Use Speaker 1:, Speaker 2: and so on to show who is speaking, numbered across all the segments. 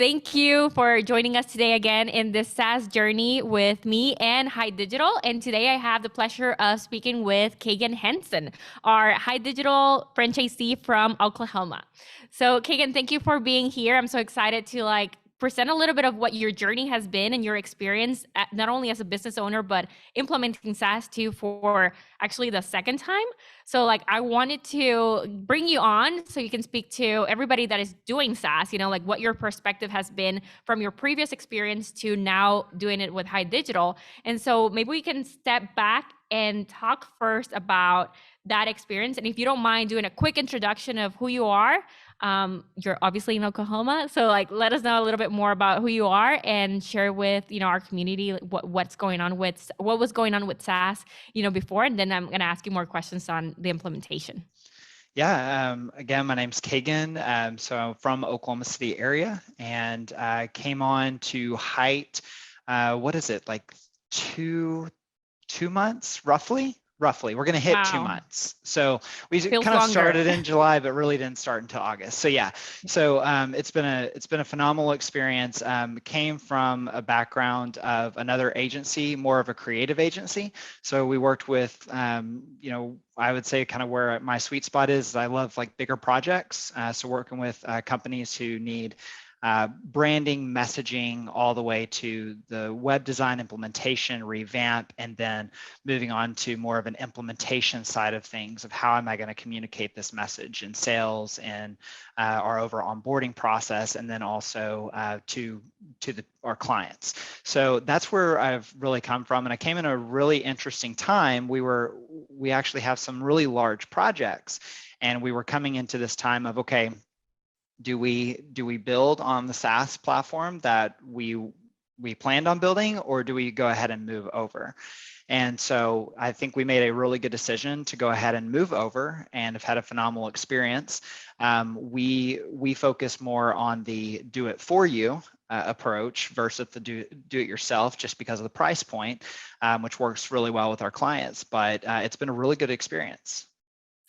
Speaker 1: Thank you for joining us today again in this Saas journey with me and Hite Digital. And today I have the pleasure of speaking with Keagan Henson, our Hite Digital franchisee from Oklahoma. So Keagan, thank you for being here. I'm so excited to present a little bit of what your journey has been and your experience not only as a business owner, but implementing SaaS too for actually the second time. So I wanted to bring you on so you can speak to everybody that is doing SaaS, what your perspective has been from your previous experience to now doing it with High Digital. And so maybe we can step back and talk first about that experience. And if you don't mind doing a quick introduction of who you are, you're obviously in Oklahoma. So let us know a little bit more about who you are and share with, our community what was going on with SaaS, before. And then I'm going to ask you more questions on the implementation.
Speaker 2: Yeah, again, my name's Keagan. So I'm from Oklahoma City area and came on to Hite, what is it, like two months, roughly? We're going to hit 2 months. So we
Speaker 1: Feels
Speaker 2: kind of
Speaker 1: longer.
Speaker 2: started in July, but really didn't start until August. So yeah, so it's been a phenomenal experience. Came from a background of another agency, more of a creative agency. So we worked with, I would say kind of where my sweet spot is I love bigger projects. So working with companies who need branding, messaging, all the way to the web design implementation, revamp, and then moving on to more of an implementation side of things of how am I going to communicate this message in sales and our over onboarding process, and then also to our clients. So that's where I've really come from, and I came in a really interesting time. We actually have some really large projects, and we were coming into this time of, okay, do we build on the SaaS platform that we planned on building, or do we go ahead and move over? And so I think we made a really good decision to go ahead and move over, and have had a phenomenal experience. We focus more on the do it for you approach versus the do it yourself, just because of the price point, which works really well with our clients. But it's been a really good experience.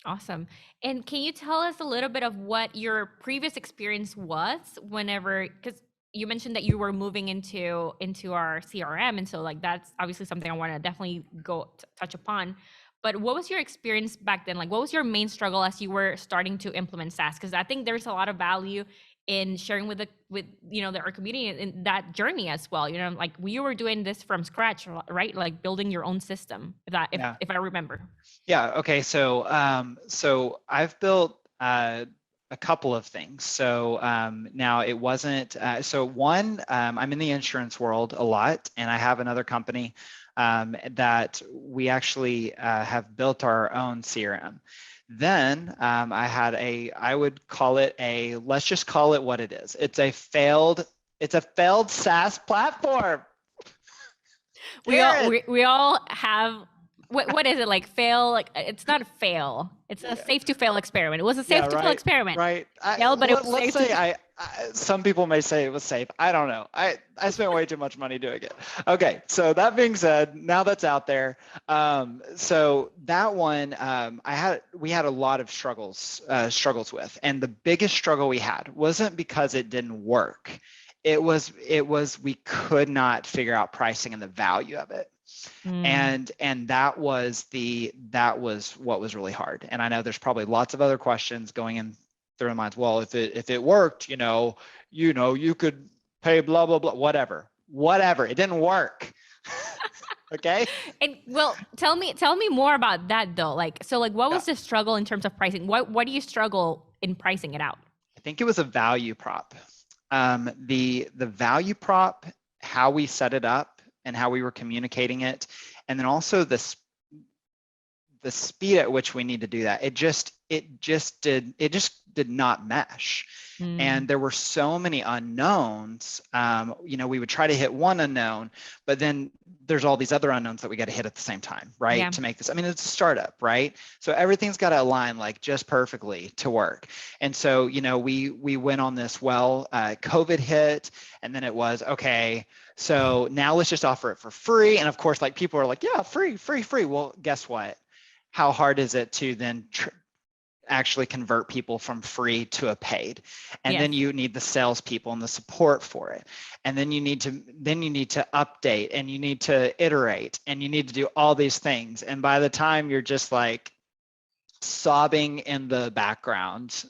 Speaker 1: Awesome. And can you tell us a little bit of what your previous experience was because you mentioned that you were moving into our CRM. And so that's obviously something I want to definitely touch upon. But what was your experience back then? What was your main struggle as you were starting to implement SaaS? Because I think there's a lot of value in sharing with our community in that journey as well. We were doing this from scratch, right? Building your own system, if I remember.
Speaker 2: Yeah. Okay. So I've built a couple of things. So now it wasn't. So one, I'm in the insurance world a lot, and I have another company that we actually have built our own CRM. Then I would call it let's just call it what it is. It's a failed SaaS platform.
Speaker 1: We all have, what is it, fail? It's not a fail. It's a safe to fail experiment. It was a safe to fail experiment.
Speaker 2: Right.
Speaker 1: Let's
Speaker 2: say some people may say it was safe. I don't know. I spent way too much money doing it. Okay. So that being said, now that's out there. So that one, we had a lot of struggles with, and the biggest struggle we had wasn't because it didn't work. It was we could not figure out pricing and the value of it. And that was what was really hard. And I know there's probably lots of other questions going in through our minds. Well, if it worked, you could pay blah blah blah, whatever. It didn't work. Okay.
Speaker 1: And well, tell me more about that though. What was the struggle in terms of pricing? What do you struggle in pricing it out?
Speaker 2: I think it was a value prop. The value prop, how we set it up and how we were communicating it, and then also the speed at which we need to do that. It just did not mesh. And there were so many unknowns. We would try to hit one unknown, but then there's all these other unknowns that we got to hit at the same time, right?
Speaker 1: Yeah.
Speaker 2: To make this, it's a startup, right? So everything's got to align just perfectly to work. And so, we went on this, COVID hit, and then it was, okay, so now let's just offer it for free. And of course, people are like, yeah, free. Well, guess what? How hard is it to then actually convert people from free to a paid. And
Speaker 1: Yes.
Speaker 2: then you need the salespeople and the support for it. And then you need to update, and you need to iterate, and you need to do all these things. And by the time you're just like sobbing in the background,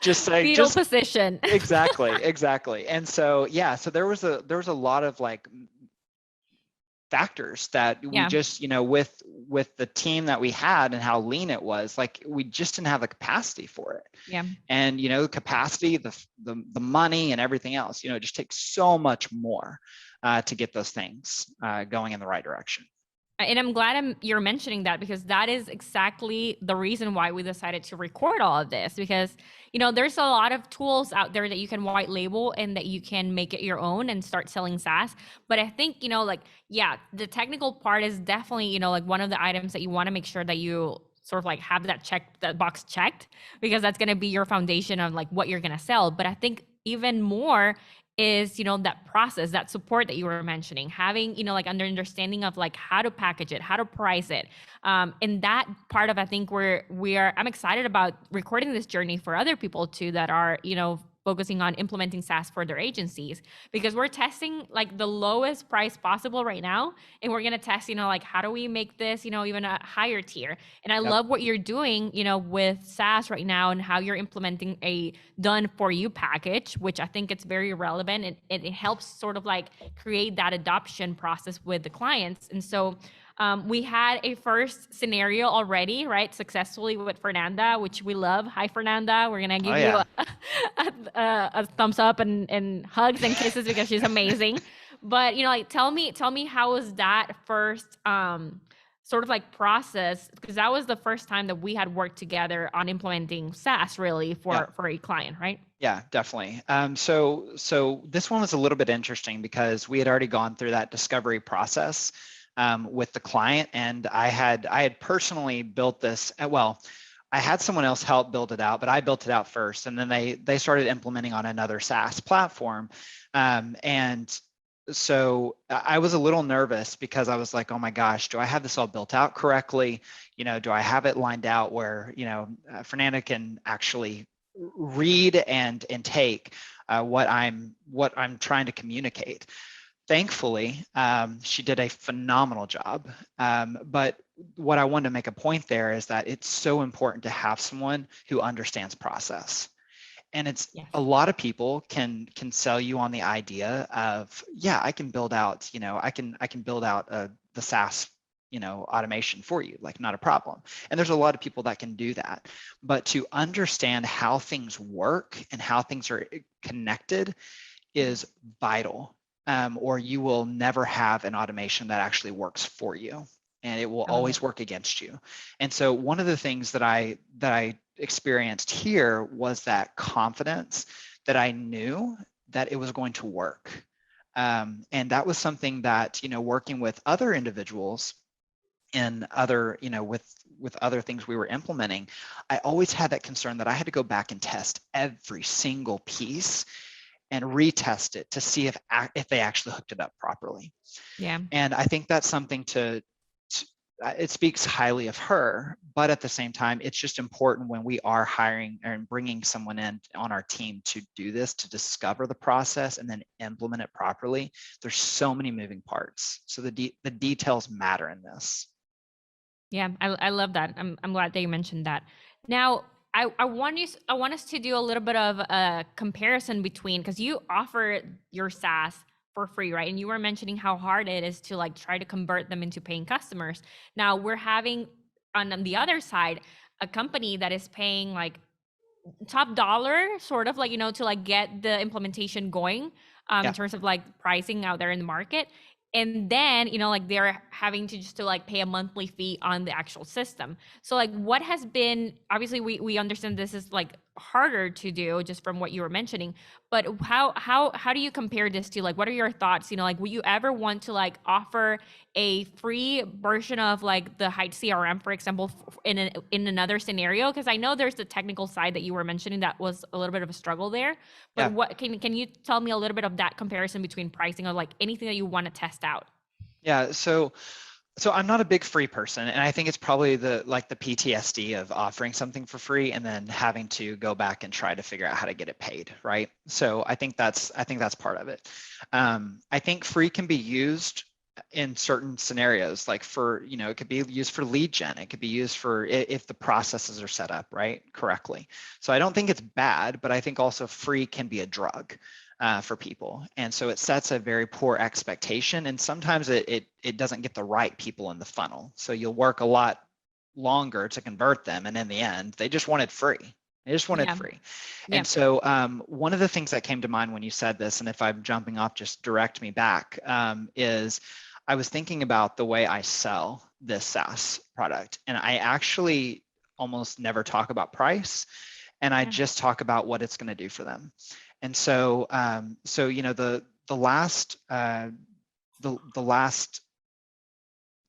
Speaker 2: just like
Speaker 1: fetal position.
Speaker 2: exactly. And so yeah, so there was a lot of like factors that we just, with the team that we had and how lean it was, like we just didn't have the capacity for it.
Speaker 1: Yeah.
Speaker 2: And capacity, the money and everything else, it just takes so much more to get those things going in the right direction.
Speaker 1: And I'm glad you're mentioning that, because that is exactly the reason why we decided to record all of this, because there's a lot of tools out there that you can white label and that you can make it your own and start selling SaaS. But I think the technical part is definitely like one of the items that you want to make sure that you sort of like have that box checked, because that's going to be your foundation of like what you're going to sell. But I think even more is that process, that support that you were mentioning, having like understanding of like how to package it, how to price it, and that part of, I think I'm excited about recording this journey for other people too that are focusing on implementing SaaS for their agencies, because we're testing like the lowest price possible right now, and we're going to test like how do we make this even a higher tier. And I love what you're doing with SaaS right now, and how you're implementing a done for you package, which I think it's very relevant. It helps sort of like create that adoption process with the clients. And so we had a first scenario already, right? Successfully with Fernanda, which we love. Hi, Fernanda. We're going to give you a thumbs up and hugs and kisses, because she's amazing. But, like, tell me how was that first sort of like process? Because that was the first time that we had worked together on implementing SaaS really for a client, right?
Speaker 2: Yeah, definitely. So this one was a little bit interesting, because we had already gone through that discovery process with the client, and I had personally built this. Well, I had someone else help build it out, but I built it out first, and then they started implementing on another SaaS platform, and so I was a little nervous, because I was like, oh my gosh, do I have this all built out correctly? Do I have it lined out where Fernanda can actually read and take what I'm trying to communicate? Thankfully, she did a phenomenal job. But what I wanted to make a point there is that it's so important to have someone who understands process. And it's a lot of people can sell you on the idea of, I can build out, I can build out the SaaS, automation for you, like not a problem. And there's a lot of people that can do that. But to understand how things work and how things are connected is vital. Or you will never have an automation that actually works for you, and it will always work against you. And so one of the things that I experienced here was that confidence that I knew that it was going to work. And that was something that, working with other individuals and other, with other things we were implementing, I always had that concern that I had to go back and test every single piece and retest it to see if they actually hooked it up properly.
Speaker 1: Yeah.
Speaker 2: And I think that's something it speaks highly of her, but at the same time, it's just important when we are hiring and bringing someone in on our team to do this, to discover the process and then implement it properly. There's so many moving parts. So the details matter in this.
Speaker 1: Yeah, I love that. I'm glad that you mentioned that. Now, I want us to do a little bit of a comparison between, because you offer your SaaS for free, right? And you were mentioning how hard it is to like try to convert them into paying customers. Now we're having on the other side a company that is paying like top dollar, sort of like to like get the implementation going in terms of like pricing out there in the market. And then like they're having to just to like pay a monthly fee on the actual system. So like what has been, obviously we understand this is like harder to do just from what you were mentioning, but how do you compare this to, like, what are your thoughts? Like, would you ever want to like offer a free version of like the Hite CRM, for example, in another scenario? Because I know there's the technical side that you were mentioning that was a little bit of a struggle there. But what can you tell me a little bit of that comparison between pricing or like anything that you want to test out?
Speaker 2: Yeah. So So I'm not a big free person, and I think it's probably the PTSD of offering something for free and then having to go back and try to figure out how to get it paid, right? So I think that's part of it. I think free can be used in certain scenarios, like for, it could be used for lead gen. It could be used for if the processes are set up right correctly. So I don't think it's bad, but I think also free can be a drug. For people. And so it sets a very poor expectation. And sometimes it doesn't get the right people in the funnel. So you'll work a lot longer to convert them. And in the end, they just wanted free. They just wanted
Speaker 1: Yeah.
Speaker 2: free.
Speaker 1: Yeah.
Speaker 2: And so one of the things that came to mind when you said this, and if I'm jumping off, just direct me back, is I was thinking about the way I sell this SaaS product. And I actually almost never talk about price. And I just talk about what it's going to do for them. And so, the last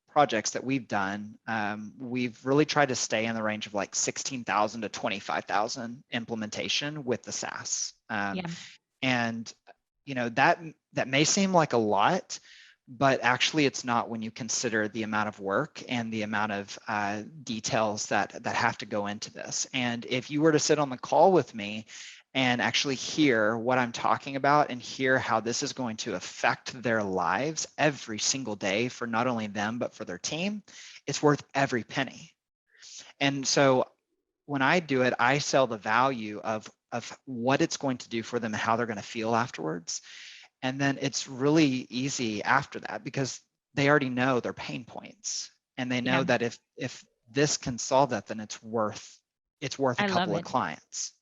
Speaker 2: projects that we've done, we've really tried to stay in the range of like 16,000 to 25,000 implementation with the SaaS. And that may seem like a lot, but actually it's not when you consider the amount of work and the amount of details that have to go into this. And if you were to sit on the call with me and actually hear what I'm talking about and hear how this is going to affect their lives every single day for not only them, but for their team, it's worth every penny. And so when I do it, I sell the value of what it's going to do for them and how they're going to feel afterwards. And then it's really easy after that because they already know their pain points and they know that if this can solve that, then it's worth a couple of clients.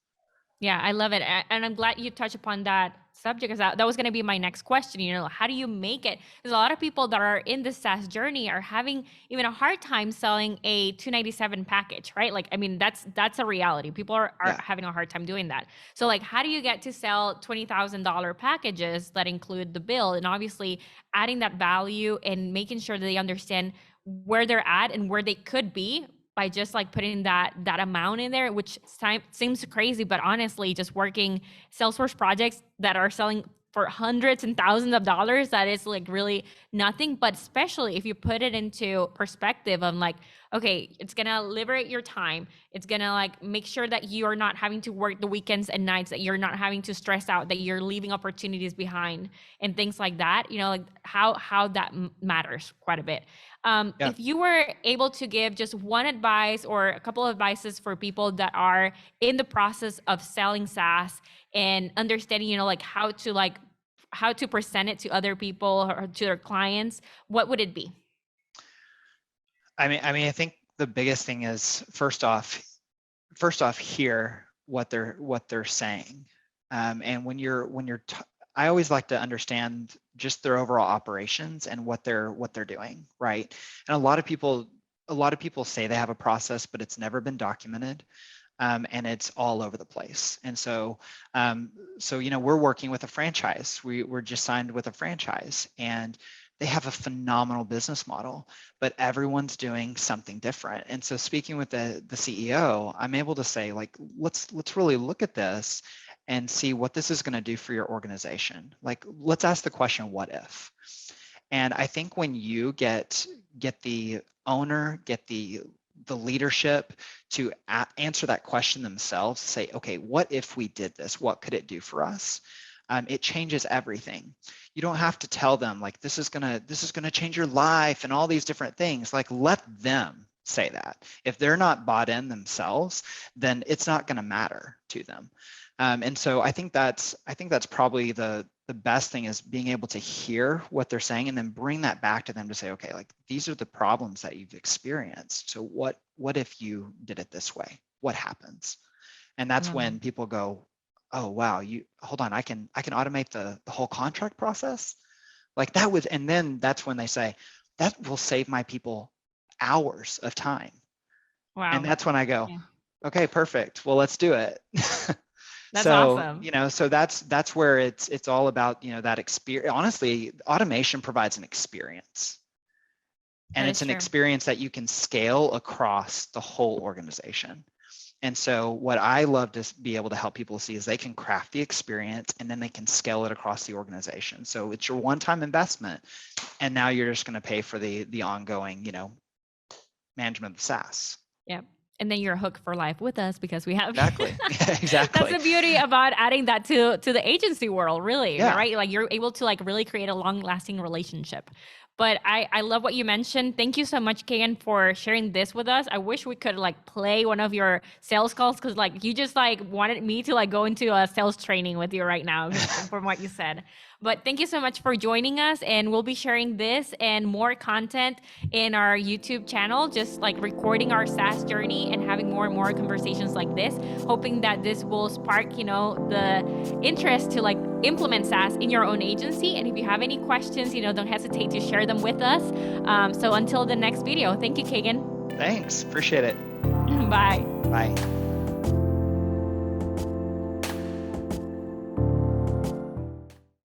Speaker 1: Yeah, I love it. And I'm glad you touched upon that subject because that was going to be my next question. How do you make it? Because a lot of people that are in the SaaS journey are having even a hard time selling a $297 package, right? Like, I mean, that's a reality. People are having a hard time doing that. So like, how do you get to sell $20,000 packages that include the bill? And obviously adding that value and making sure that they understand where they're at and where they could be by just like putting that amount in there, which seems crazy, but honestly, just working Salesforce projects that are selling for hundreds and thousands of dollars, that is like really nothing. But especially if you put it into perspective of like, okay, it's gonna liberate your time. It's gonna like make sure that you're not having to work the weekends and nights, that you're not having to stress out, that you're leaving opportunities behind and things like that, like how that matters quite a bit. If you were able to give just one advice or a couple of advices for people that are in the process of selling SaaS and understanding, like how to present it to other people or to their clients, what would it be?
Speaker 2: I mean, I think the biggest thing is first off, hear what they're saying, and when you're I always like to understand just their overall operations and what they're doing, right? And a lot of people say they have a process, but it's never been documented, and it's all over the place. And so, we're working with a franchise. We're just signed with a franchise, and they have a phenomenal business model, but everyone's doing something different. And so speaking with the CEO, I'm able to say, like, let's really look at this and see what this is going to do for your organization. Like, let's ask the question, what if? And I think when you get the owner, get the leadership to answer that question themselves, say, okay, what if we did this? What could it do for us? It changes everything. You don't have to tell them like this is gonna change your life and all these different things. Like, let them say that. If they're not bought in themselves, then it's not going to matter to them. And so I think that's probably the best thing, is being able to hear what they're saying and then bring that back to them to say, okay, like these are the problems that you've experienced. So what if you did it this way? What happens? And that's when people go, oh wow, hold on, I can automate the whole contract process. Like that was, and then that's when they say, that will save my people hours of time. Wow. And that's when I go, okay, perfect. Well, let's do it.
Speaker 1: That's awesome.
Speaker 2: So that's where it's all about, that experience. Honestly, automation provides an experience. And it's an experience that you can scale across the whole organization. And so what I love to be able to help people see is they can craft the experience and then they can scale it across the organization. So it's your one-time investment and now you're just going to pay for the ongoing, management of SaaS.
Speaker 1: Yeah. And then you're hooked for life with us because we have
Speaker 2: Exactly. Yeah, exactly.
Speaker 1: That's the beauty about adding that to the agency world, really.
Speaker 2: Yeah.
Speaker 1: Right? Like you're able to like really create a long-lasting relationship. But I love what you mentioned. Thank you so much, Keagan, for sharing this with us. I wish we could like play one of your sales calls, because like you just like wanted me to like go into a sales training with you right now from what you said. But thank you so much for joining us, and we'll be sharing this and more content in our YouTube channel, just like recording our SaaS journey and having more and more conversations like this, hoping that this will spark, the interest to like implement SaaS in your own agency. And if you have any questions, don't hesitate to share them with us. So until the next video, thank you, Keagan.
Speaker 2: Thanks. Appreciate it.
Speaker 1: Bye.
Speaker 2: Bye.